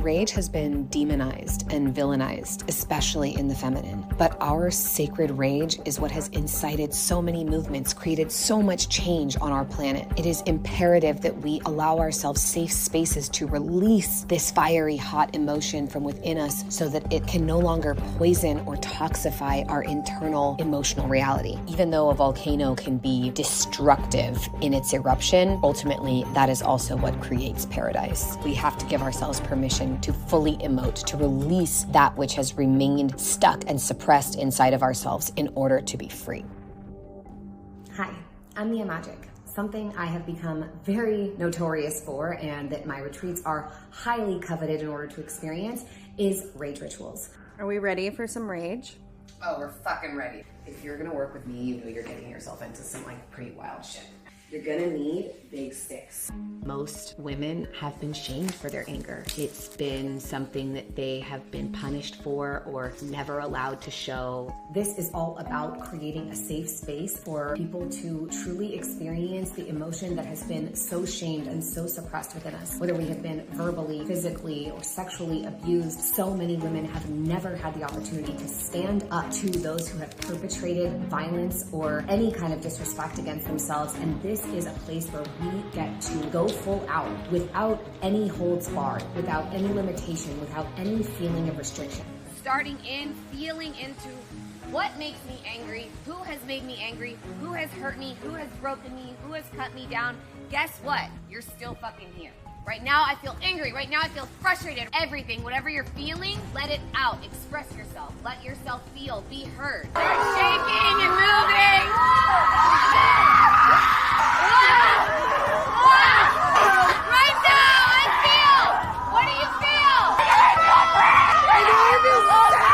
Rage has been demonized and villainized, especially in the feminine. But our sacred rage is what has incited so many movements, created so much change on our planet. It is imperative that we allow ourselves safe spaces to release this fiery, hot emotion from within us so that it can no longer poison or toxify our internal emotional reality. Even though a volcano can be destructive in its eruption, ultimately that is also what creates paradise. We have to give ourselves permission to fully emote, to release that which has remained stuck and suppressed inside of ourselves in order to be free. Hi, I'm Mia Magic. Something I have become very notorious for and that my retreats are highly coveted in order to experience is rage rituals. Are we ready for some rage? Oh, we're fucking ready. If you're gonna work with me, you know you're getting yourself into some pretty wild shit. You're gonna need big sticks. Most women have been shamed for their anger. It's been something that they have been punished for or never allowed to show. This is all about creating a safe space for people to truly experience the emotion that has been so shamed and so suppressed within us. Whether we have been verbally, physically, or sexually abused, so many women have never had the opportunity to stand up to those who have perpetrated violence or any kind of disrespect against themselves. And this is a place where we get to go full out without any holds barred, without any limitation, without any feeling of restriction. Starting in, feeling into what makes me angry, who has made me angry, who has hurt me, who has broken me, who has cut me down. Guess what? You're still fucking here. Right now I feel angry, right now I feel frustrated. Everything, whatever you're feeling, let it out. Express yourself. Let yourself feel, be heard. Start shaking and moving. Right now I feel. What do you feel? I know I feel sad.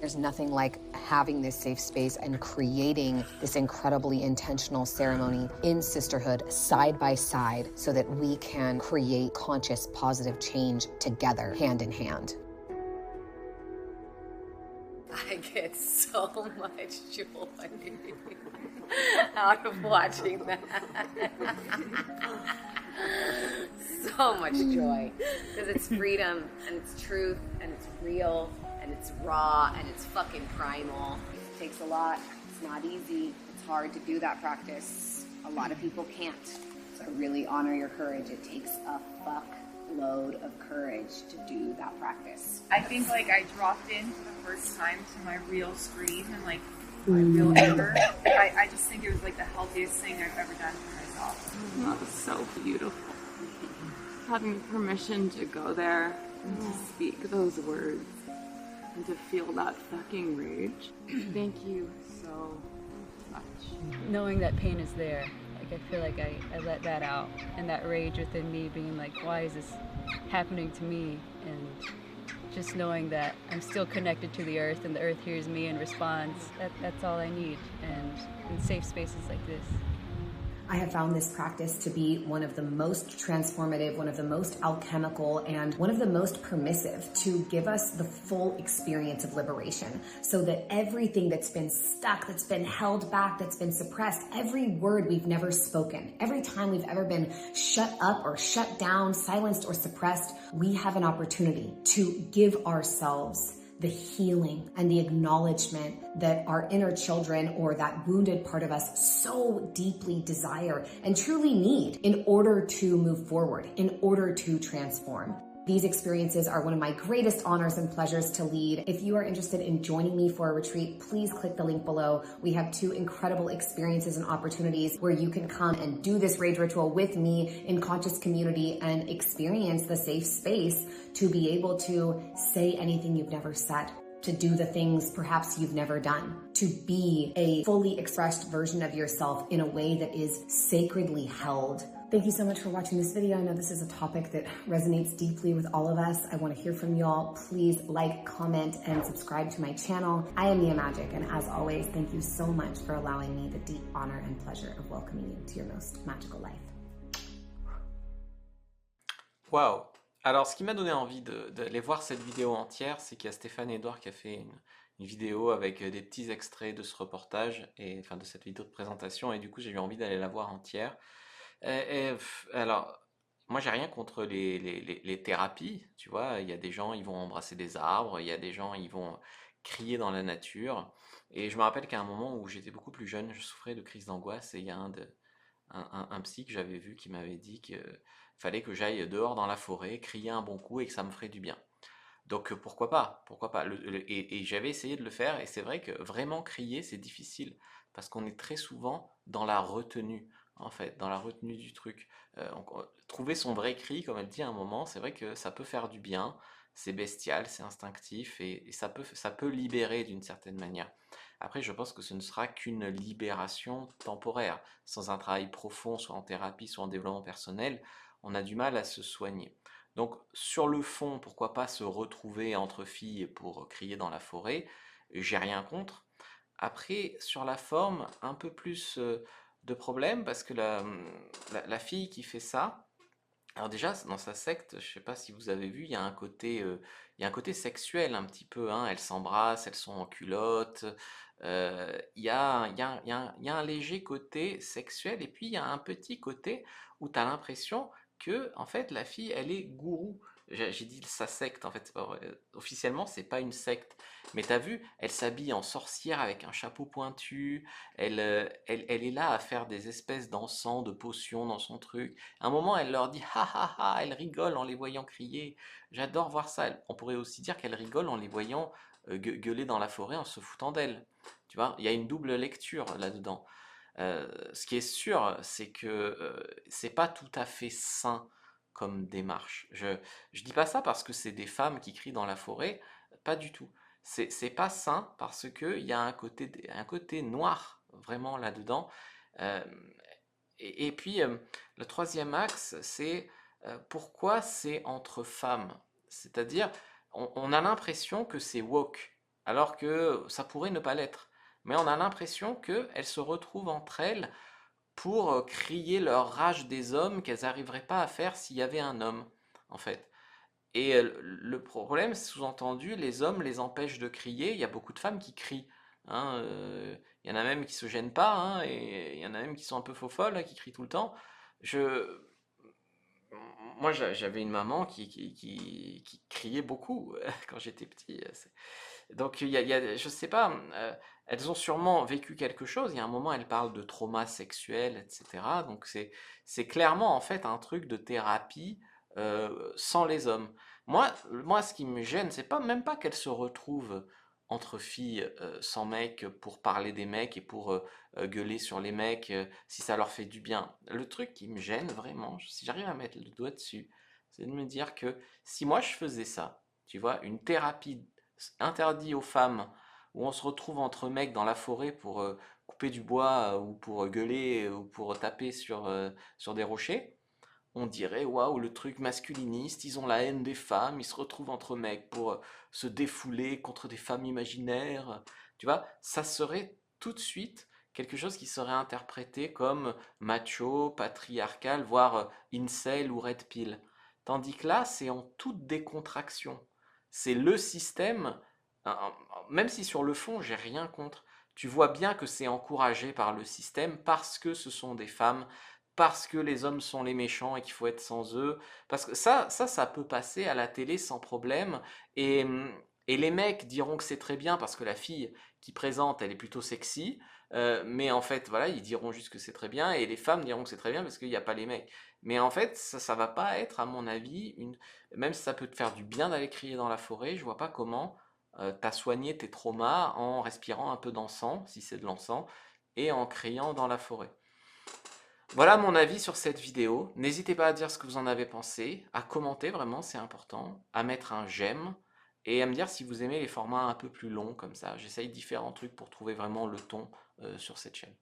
There's nothing like having this safe space and creating this incredibly intentional ceremony in sisterhood, side by side, so that we can create conscious, positive change together, hand in hand. I get so much joy out of watching that. So much joy. Because it's freedom, and it's truth, and it's real, and it's raw, and it's fucking primal. It takes a lot. It's not easy. It's hard to do that practice. A lot of people can't. So really honor your courage. It takes a load of courage to do that practice. I think I dropped in for the first time to my real scream and my real anger. I just think it was the healthiest thing I've ever done for myself. That was so beautiful. Having permission to go there and to speak those words and to feel that fucking rage. Thank you so much. Knowing that pain is there, I feel like I let that out, and that rage within me being why is this happening to me? And just knowing that I'm still connected to the earth and the earth hears me and responds, that's all I need. And in safe spaces like this. I have found this practice to be one of the most transformative, one of the most alchemical, and one of the most permissive to give us the full experience of liberation, so that everything that's been stuck, that's been held back, that's been suppressed, every word we've never spoken, every time we've ever been shut up or shut down, silenced or suppressed, we have an opportunity to give ourselves the healing and the acknowledgement that our inner children or that wounded part of us so deeply desire and truly need in order to move forward, in order to transform. These experiences are one of my greatest honors and pleasures to lead. If you are interested in joining me for a retreat, please click the link below. We have 2 incredible experiences and opportunities where you can come and do this rage ritual with me in conscious community and experience the safe space to be able to say anything you've never said, to do the things perhaps you've never done, to be a fully expressed version of yourself in a way that is sacredly held. Thank you so much for watching this video. I know this is a topic that resonates deeply with all of us. I want to hear from y'all. Please like, comment, and subscribe to my channel. I am Mia Magic, and as always, thank you so much for allowing me the deep honor and pleasure of welcoming you to your most magical life. Waouh! Alors, ce qui m'a donné envie d'aller voir cette vidéo entière, c'est qu'il y a Stéphane Edouard qui a fait une vidéo avec des petits extraits de ce reportage, et enfin de cette vidéo de présentation, et du coup j'ai eu envie d'aller la voir entière. Alors, moi j'ai rien contre les thérapies, tu vois, il y a des gens, ils vont embrasser des arbres, il y a des gens, ils vont crier dans la nature, et je me rappelle qu'à un moment où j'étais beaucoup plus jeune, je souffrais de crises d'angoisse, et il y a un psy que j'avais vu qui m'avait dit qu'il fallait que j'aille dehors dans la forêt, crier un bon coup et que ça me ferait du bien. Donc pourquoi pas, et j'avais essayé de le faire, et c'est vrai que vraiment crier c'est difficile, parce qu'on est très souvent dans la retenue, en fait, dans la retenue du truc. Trouver son vrai cri, comme elle dit à un moment, c'est vrai que ça peut faire du bien, c'est bestial, c'est instinctif, et ça peut libérer d'une certaine manière. Après, je pense que ce ne sera qu'une libération temporaire. Sans un travail profond, soit en thérapie, soit en développement personnel, on a du mal à se soigner. Donc, sur le fond, pourquoi pas se retrouver entre filles pour crier dans la forêt, j'ai rien contre. Après, sur la forme, un peu plus de problème, parce que la fille qui fait ça, alors déjà, dans sa secte, je sais pas si vous avez vu, il y a un côté sexuel un petit peu, hein, elles s'embrassent, elles sont en culotte, il y a un léger côté sexuel, et puis il y a un petit côté où tu as l'impression que, en fait, la fille, elle est gourou. J'ai dit sa secte, en fait, c'est pas vrai. Officiellement, c'est pas une secte. Mais t'as vu, elle s'habille en sorcière avec un chapeau pointu, elle est là à faire des espèces d'encens, de potions dans son truc. À un moment, elle leur dit ha ha ha, elle rigole en les voyant crier. J'adore voir ça. On pourrait aussi dire qu'elle rigole en les voyant gueuler dans la forêt en se foutant d'elle. Tu vois, il y a une double lecture là-dedans. Ce qui est sûr, c'est que c'est pas tout à fait sain comme démarche. Je dis pas ça parce que c'est des femmes qui crient dans la forêt, pas du tout. C'est pas sain parce qu'il y a un côté noir vraiment là-dedans. Et puis le troisième axe, c'est pourquoi c'est entre femmes. C'est-à-dire, on a l'impression que c'est woke, alors que ça pourrait ne pas l'être. Mais on a l'impression qu'elles se retrouvent entre elles pour crier leur rage des hommes qu'elles n'arriveraient pas à faire s'il y avait un homme, en fait. Et le problème, c'est sous-entendu, les hommes les empêchent de crier. Il y a beaucoup de femmes qui crient, hein, il y en a même qui se gênent pas, hein, et il y en a même qui sont un peu faux-folles, hein, qui crient tout le temps. Moi, j'avais une maman qui criait beaucoup quand j'étais petit. Donc, je sais pas, elles ont sûrement vécu quelque chose. Il y a un moment, elles parlent de trauma sexuel, etc. Donc, c'est clairement, en fait, un truc de thérapie sans les hommes. Moi, ce qui me gêne, c'est même pas qu'elles se retrouvent entre filles sans mecs pour parler des mecs et pour gueuler sur les mecs si ça leur fait du bien. Le truc qui me gêne vraiment, si j'arrive à mettre le doigt dessus, c'est de me dire que si moi je faisais ça, tu vois, une thérapie interdite aux femmes où on se retrouve entre mecs dans la forêt pour couper du bois ou pour gueuler ou pour taper sur des rochers, on dirait, waouh, le truc masculiniste, ils ont la haine des femmes, ils se retrouvent entre mecs pour se défouler contre des femmes imaginaires. Tu vois, ça serait tout de suite quelque chose qui serait interprété comme macho, patriarcal, voire incel ou red pill. Tandis que là, c'est en toute décontraction. C'est le système, même si sur le fond, j'ai rien contre. Tu vois bien que c'est encouragé par le système parce que ce sont des femmes, parce que les hommes sont les méchants et qu'il faut être sans eux. Parce que ça peut passer à la télé sans problème. Et, et les mecs diront que c'est très bien parce que la fille qui présente, elle est plutôt sexy. Mais en fait, voilà, ils diront juste que c'est très bien. Et les femmes diront que c'est très bien parce qu'il n'y a pas les mecs. Mais en fait, ça va pas être, à mon avis, même si ça peut te faire du bien d'aller crier dans la forêt, je vois pas comment t'as soigné tes traumas en respirant un peu d'encens, si c'est de l'encens, et en criant dans la forêt. Voilà mon avis sur cette vidéo. N'hésitez pas à dire ce que vous en avez pensé, à commenter, vraiment, c'est important, à mettre un j'aime, et à me dire si vous aimez les formats un peu plus longs comme ça. J'essaye différents trucs pour trouver vraiment le ton sur cette chaîne.